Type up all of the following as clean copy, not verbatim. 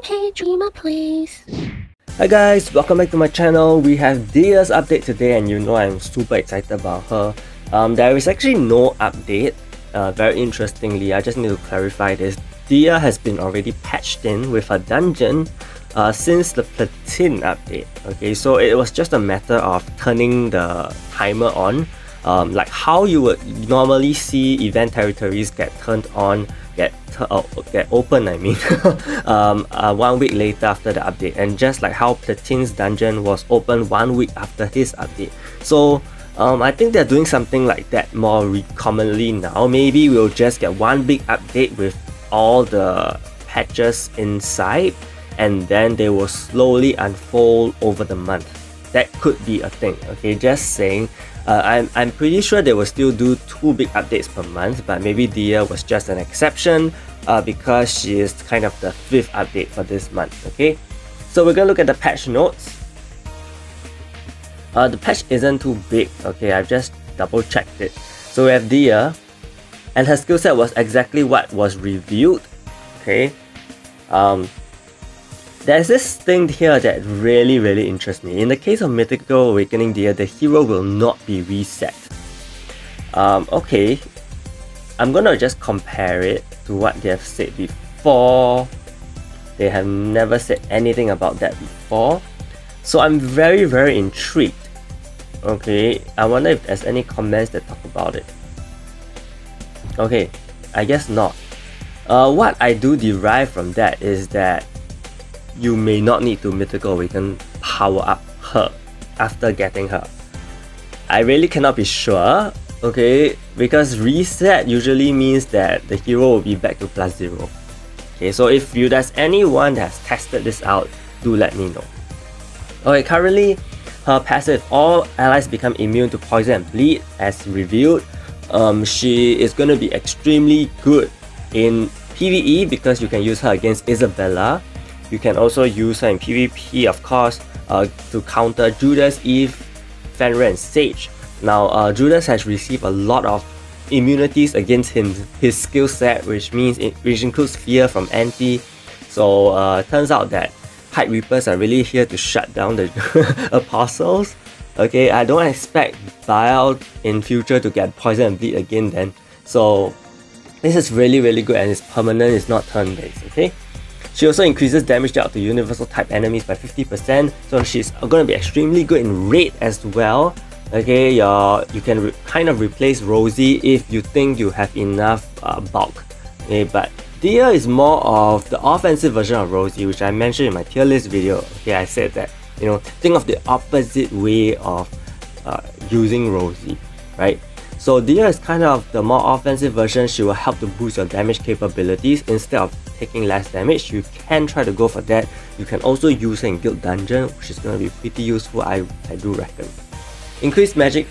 Hey Dreamer, please. Hi guys, welcome back to my channel. We have Dia's update today and you know I'm super excited about her. There is actually no update. Very interestingly, I just need to clarify this. Dia has been already patched in with her dungeon since the Platin update. Okay, so it was just a matter of turning the timer on. Like how you would normally see event territories get turned on, get open, I mean, 1 week later after the update, and just like how Platin's dungeon was open 1 week after his update. So I think they're doing something like that more commonly now. Maybe we'll just get one big update with all the patches inside, and then they will slowly unfold over the month. That could be a thing, okay, just saying. I'm pretty sure they will still do 2 big updates per month, but maybe Dia was just an exception because she is kind of the 5th update for this month, okay? So we're gonna look at the patch notes. The patch isn't too big, okay, I've just double checked it. So we have Dia, and her skill set was exactly what was revealed, okay? There's this thing here that really interests me. In the case of Mythical Awakening Dia, the hero will not be reset. Okay, I'm gonna just compare it to what they have said before. They have never said anything about that before. So I'm very intrigued. Okay, I wonder if there's any comments that talk about it. Okay, I guess not. What I do derive from that is that you may not need to Mythical Awaken power up her after getting her. I really cannot be sure, okay, because reset usually means that the hero will be back to +0. Okay, so if there's anyone that has tested this out, do let me know. Okay, currently her passive, all allies become immune to poison and bleed, as revealed. She is going to be extremely good in PvE because you can use her against Isabella. You can also use her in PvP, of course, to counter Judas, Eve, Fenrir, and Sage. Now, Judas has received a lot of immunities against his skill set, which includes fear from Anti. So, turns out that Hyde Reapers are really here to shut down the apostles. Okay, I don't expect Baal in future to get poison and bleed again then. So, this is really good, and it's permanent, it's not turn-based, okay? She also increases damage dealt to universal type enemies by 50%, so she's going to be extremely good in raid as well. Okay, you can kind of replace Rosie if you think you have enough bulk. Okay, but Dia is more of the offensive version of Rosie, which I mentioned in my tier list video. Okay, I said that, you know, think of the opposite way of using Rosie, right? So Dia is kind of the more offensive version. She will help to boost your damage capabilities instead of taking less damage. You can try to go for that. You can also use her in Guild Dungeon, which is going to be pretty useful, I do reckon. Increase magic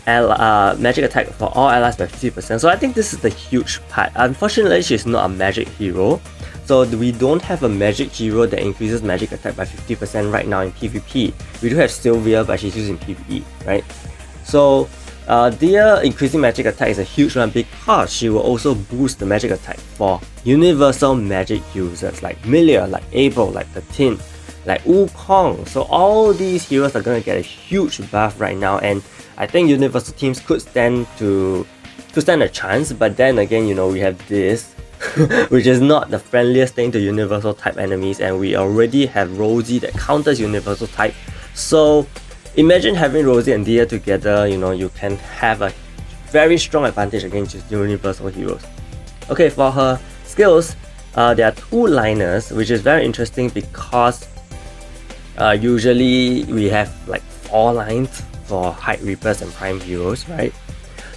attack for all allies by 50%. So I think this is the huge part. Unfortunately, she's not a magic hero. So we don't have a magic hero that increases magic attack by 50% right now in PvP. We do have Sylvia, but she's using PvE, right? So Dia increasing magic attack is a huge one because she will also boost the magic attack for universal magic users like Milia, like Abel, like Platin, like Wukong. So all these heroes are going to get a huge buff right now, and I think universal teams could stand a chance. But then again, you know, we have this which is not the friendliest thing to universal type enemies, and we already have Rosie that counters universal type. So imagine having Rosie and Dia together, you know, you can have a very strong advantage against universal heroes. Okay, for her skills, there are 2 liners, which is very interesting because usually we have like 4 lines for Hyde Reapers and Prime heroes, right?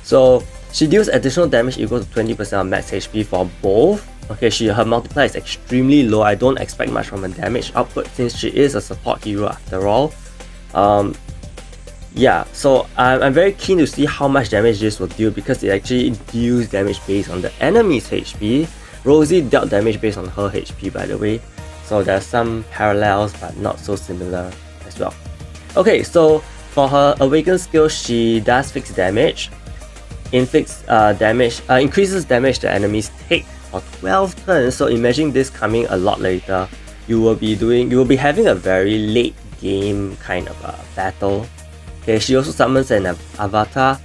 So she deals additional damage equal to 20% of max HP for both. Okay, her multiplier is extremely low. I don't expect much from her damage output since she is a support hero after all. Yeah, so I'm very keen to see how much damage this will deal because it actually deals damage based on the enemy's HP. Rosie dealt damage based on her HP, by the way. So there's some parallels but not so similar as well. Okay, so for her Awaken skill, she does fixed damage. Increases damage the enemies take or 12 turns. So imagine this coming a lot later. You will be having a very late game kind of a battle. Okay, she also summons an avatar,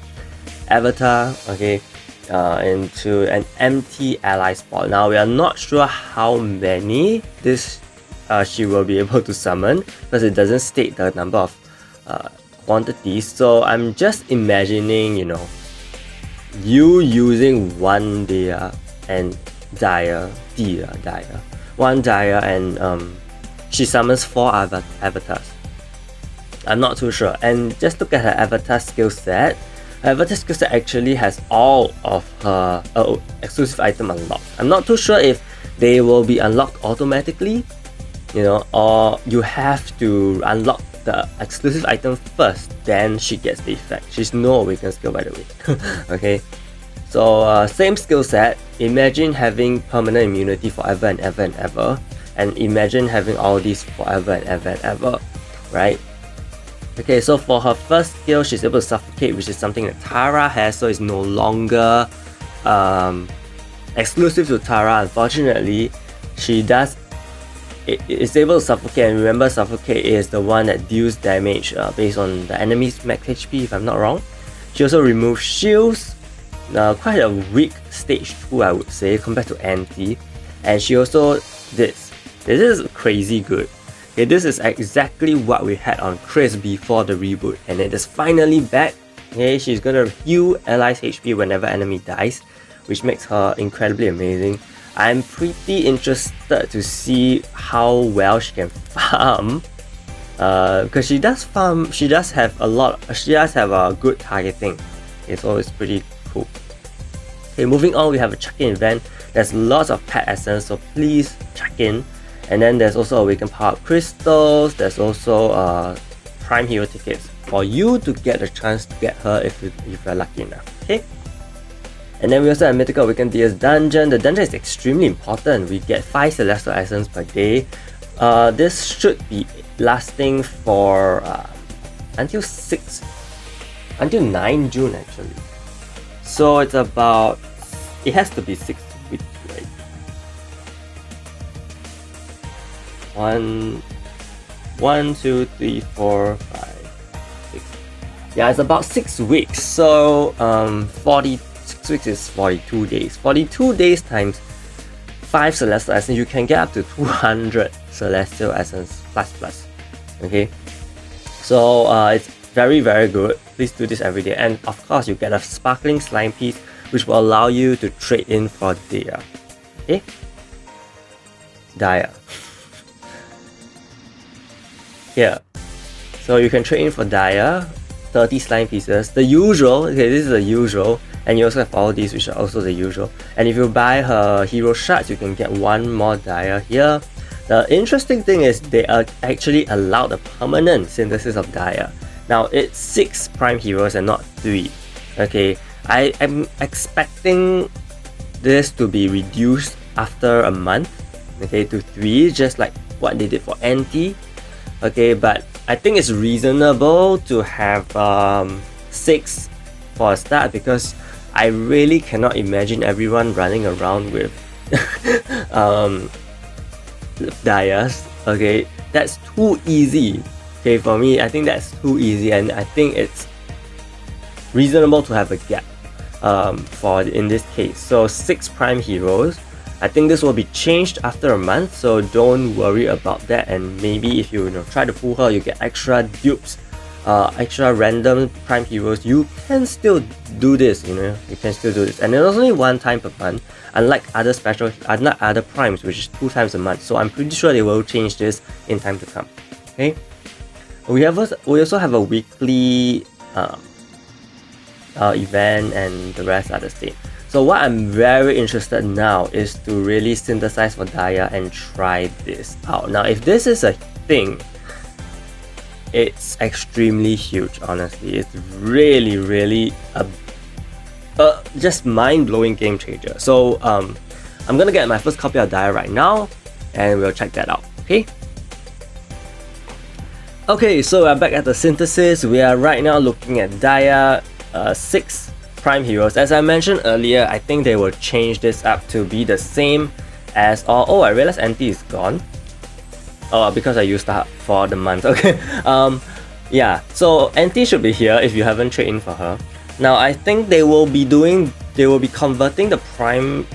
okay, into an empty ally spot. Now we are not sure how many this she will be able to summon because it doesn't state the number of quantities. So I'm just imagining, you know, you using one Dia and one Dia, and she summons 4 avatars. I'm not too sure. And just look at her avatar skill set. Her avatar skill set actually has all of her exclusive item unlocked. I'm not too sure if they will be unlocked automatically, you know, or you have to unlock the exclusive item first, then she gets the effect. She's no awaken skill, by the way. Okay, so same skill set. Imagine having permanent immunity forever and ever and ever, and imagine having all these forever and ever and ever, right? Okay, so for her first skill, she's able to suffocate, which is something that Tara has, so it's no longer exclusive to Tara. Unfortunately, she does. It's able to suffocate, and remember, suffocate is the one that deals damage based on the enemy's max HP, if I'm not wrong. She also removes shields, quite a weak stage 2, I would say, compared to Anti. And she also this is crazy good. Okay, this is exactly what we had on Chris before the reboot, and it is finally back. Okay, she's gonna heal allies HP whenever enemy dies, which makes her incredibly amazing. I'm pretty interested to see how well she can farm, because she does farm. She does have a good targeting. Okay, so it's pretty cool. Okay, moving on, we have a check-in event. There's lots of pet essence, so please check in. And then there's also Awaken Power Up crystals. There's also Prime Hero tickets for you to get a chance to get her if you're lucky enough. Okay. And then we also have Mythical Awaken Dia's dungeon. The dungeon is extremely important. We get 5 Celestial Essence per day. This should be lasting for until 9 June actually. So it's about, it has to be 6 weeks, right? 1, 2, 3, 4, 5, 6. Yeah, it's about 6 weeks. So 46 weeks is 42 days. 42 days times 5 Celestial Essence, you can get up to 200 Celestial Essence plus. Okay, so it's very good. Please do this every day, and of course you get a sparkling slime piece, which will allow you to trade in for Dia. Okay, Dia. Here, so you can trade in for Dia, 30 slime pieces, the usual. Okay, this is the usual, and you also have all these, which are also the usual. And if you buy her hero shards, you can get 1 more Dia here. The interesting thing is they are actually allowed a permanent synthesis of Dia. Now it's 6 prime heroes and not 3. Okay, I am expecting this to be reduced after a month, okay, to 3, just like what they did for Anti. Okay, but I think it's reasonable to have 6 for a start, because I really cannot imagine everyone running around with Dias. Okay, that's too easy. Okay, for me, I think that's too easy, and I think it's reasonable to have a gap for in this case. So 6 prime heroes. I think this will be changed after a month, so don't worry about that. And maybe if you try to fool her, you get extra dupes, extra random prime heroes. You can still do this, you can still do this. And there's only 1 time per month, unlike other other primes, which is 2 times a month. So I'm pretty sure they will change this in time to come. Okay, we also have a weekly event, and the rest are the same. So what I'm very interested now is to really synthesize for Dia and try this out. Now, if this is a thing, it's extremely huge, honestly. It's really a just mind-blowing game changer. So I'm gonna get my first copy of Dia right now, and we'll check that out, okay? Okay, so we're back at the synthesis. We are right now looking at Dia 6 Prime Heroes. As I mentioned earlier, I think they will change this up to be the same as all. Oh, I realized Auntie is gone. Oh, because I used that for the month. Okay. Yeah, so Auntie should be here if you haven't traded in for her. Now I think they will be converting the Prime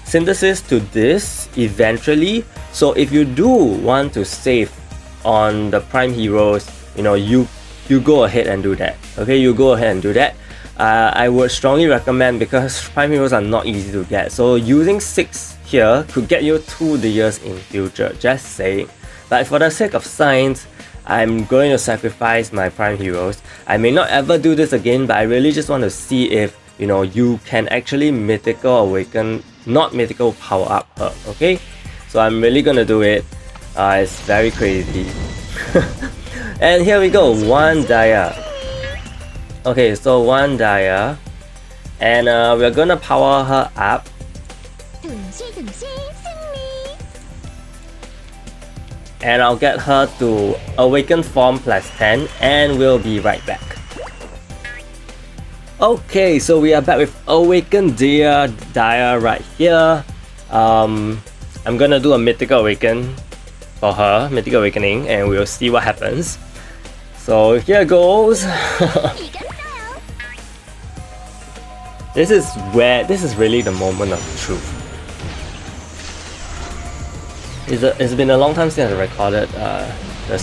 synthesis to this eventually. So if you do want to save on the Prime Heroes, you know, you go ahead and do that. Okay, you go ahead and do that. I would strongly recommend, because Prime Heroes are not easy to get. So using 6 here could get you 2 years in future, just saying. But for the sake of science, I'm going to sacrifice my Prime Heroes. I may not ever do this again, but I really just want to see if, you know, you can actually Mythical Awaken, not Mythical Power Up her, okay? So I'm really gonna do it. It's very crazy. And here we go, 1 Dia. Okay, so 1 Dia. And we're gonna power her up. And I'll get her to Awaken Form +10, and we'll be right back. Okay, so we are back with Awaken Dia right here. I'm gonna do a Mythical Awaken for her, Mythical Awakening, and we'll see what happens. So here goes. This is really the moment of truth. It's been a long time since I recorded the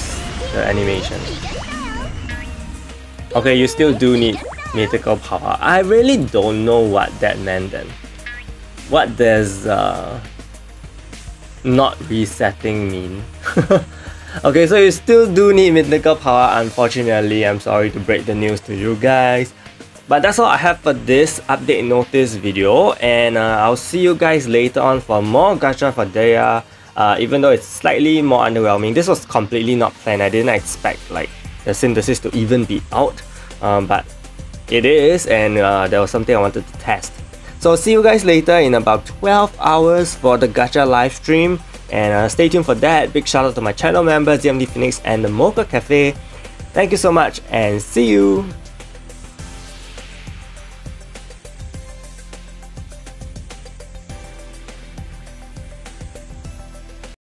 animation. Okay, you still do need Mythical Power. I really don't know what that meant then. What does not resetting mean? Okay, so you still do need Mythical Power, unfortunately. I'm sorry to break the news to you guys. But that's all I have for this update notice video, and I'll see you guys later on for more gacha for Dia. Even though it's slightly more underwhelming. This was completely not planned. I didn't expect like the synthesis to even be out, but it is, and there was something I wanted to test. So see you guys later in about 12 hours for the gacha live stream, and stay tuned for that. Big shout out to my channel members, ZMD Phoenix and the Mocha Cafe. Thank you so much, and see you!